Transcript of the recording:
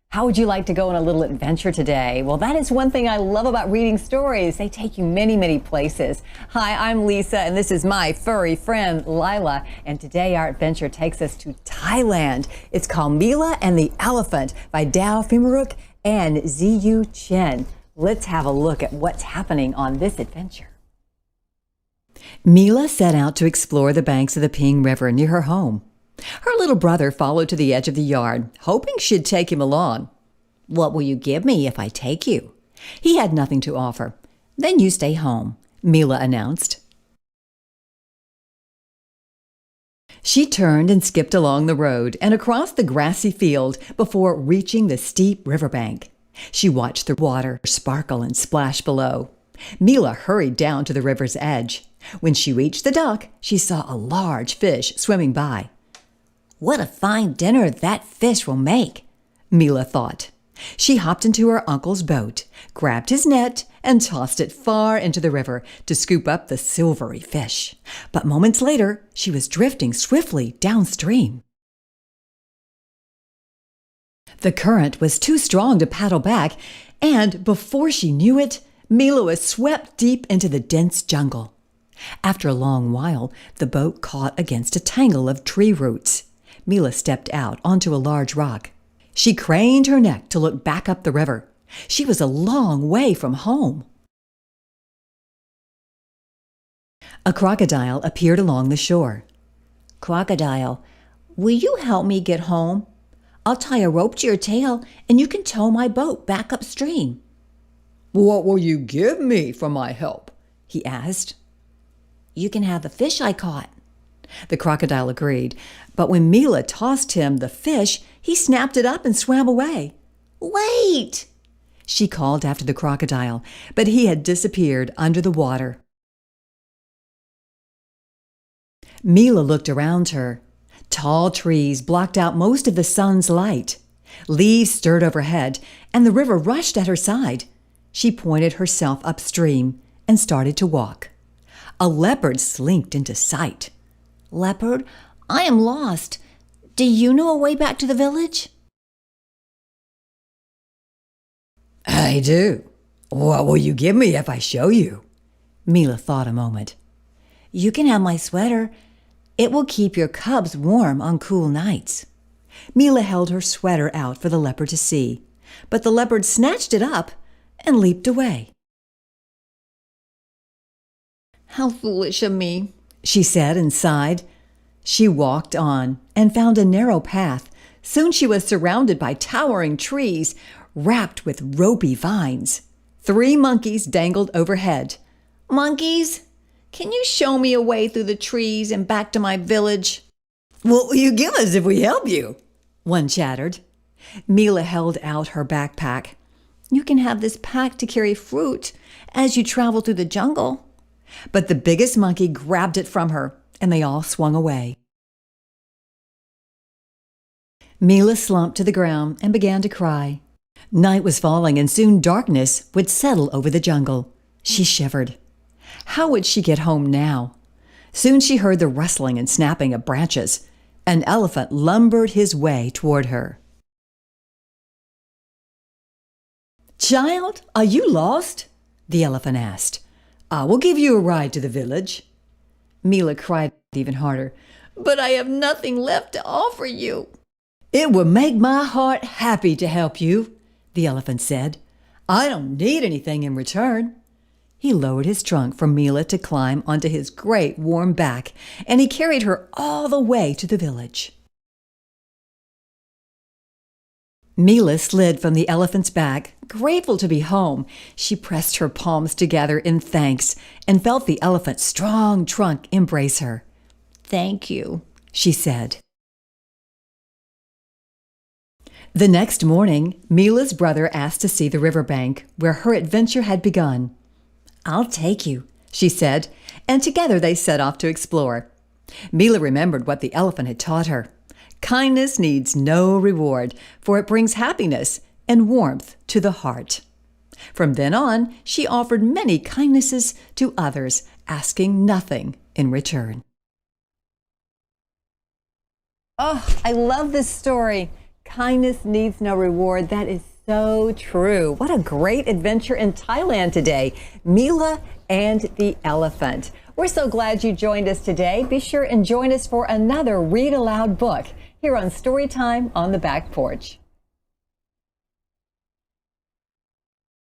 How would you like to go on a little adventure today? Well, that is one thing I love about reading stories. They take you many, many places. Hi, I'm Lisa, and this is my furry friend, Lila. And today our adventure takes us to Thailand. It's called Mela and the Elephant by Dow Phumiruk and Ziyue Chen. Let's have a look at what's happening on this adventure. Mela set out to explore the banks of the Ping River near her home. Her little brother followed to the edge of the yard, hoping she'd take him along. "What will you give me if I take you?" He had nothing to offer. "Then you stay home," Mela announced. She turned and skipped along the road and across the grassy field before reaching the steep riverbank. She watched the water sparkle and splash below. Mela hurried down to the river's edge. When she reached the dock, she saw a large fish swimming by. "What a fine dinner that fish will make," Mela thought. She hopped into her uncle's boat, grabbed his net, and tossed it far into the river to scoop up the silvery fish. But moments later, she was drifting swiftly downstream. The current was too strong to paddle back, and before she knew it, Mela was swept deep into the dense jungle. After a long while, the boat caught against a tangle of tree roots. Mela stepped out onto a large rock. She craned her neck to look back up the river. She was a long way from home. A crocodile appeared along the shore. "Crocodile, will you help me get home? I'll tie a rope to your tail and you can tow my boat back upstream." "What will you give me for my help?" he asked. "You can have the fish I caught." The crocodile agreed, but when Mela tossed him the fish, he snapped it up and swam away. "Wait!" she called after the crocodile, but he had disappeared under the water. Mela looked around her. Tall trees blocked out most of the sun's light. Leaves stirred overhead, and the river rushed at her side. She pointed herself upstream and started to walk. A leopard slinked into sight. "Leopard, I am lost. Do you know a way back to the village?" "I do. What will you give me if I show you?" Mela thought a moment. "You can have my sweater. It will keep your cubs warm on cool nights." Mela held her sweater out for the leopard to see, but the leopard snatched it up and leaped away. "How foolish of me," she said and sighed. She walked on and found a narrow path. Soon she was surrounded by towering trees, wrapped with ropey vines. 3 monkeys dangled overhead. "Monkeys, can you show me a way through the trees and back to my village?" "What will you give us if we help you?" one chattered. Mela held out her backpack. "You can have this pack to carry fruit as you travel through the jungle." But the biggest monkey grabbed it from her, and they all swung away. Mela slumped to the ground and began to cry. Night was falling, and soon darkness would settle over the jungle. She shivered. How would she get home now? Soon she heard the rustling and snapping of branches. An elephant lumbered his way toward her. "Child, are you lost?" the elephant asked. "I will give you a ride to the village." Mela cried even harder. "But I have nothing left to offer you." "It would make my heart happy to help you," the elephant said. "I don't need anything in return." He lowered his trunk for Mela to climb onto his great warm back, and he carried her all the way to the village. Mela slid from the elephant's back, grateful to be home. She pressed her palms together in thanks and felt the elephant's strong trunk embrace her. "Thank you," she said. The next morning, Mela's brother asked to see the riverbank where her adventure had begun. "I'll take you," she said, and together they set off to explore. Mela remembered what the elephant had taught her. Kindness needs no reward, for it brings happiness and warmth to the heart. From then on, she offered many kindnesses to others, asking nothing in return. Oh, I love this story. Kindness needs no reward. That is so true. What a great adventure in Thailand today. Mela and the elephant. We're so glad you joined us today. Be sure and join us for another Read Aloud book here on Storytime on the Back Porch.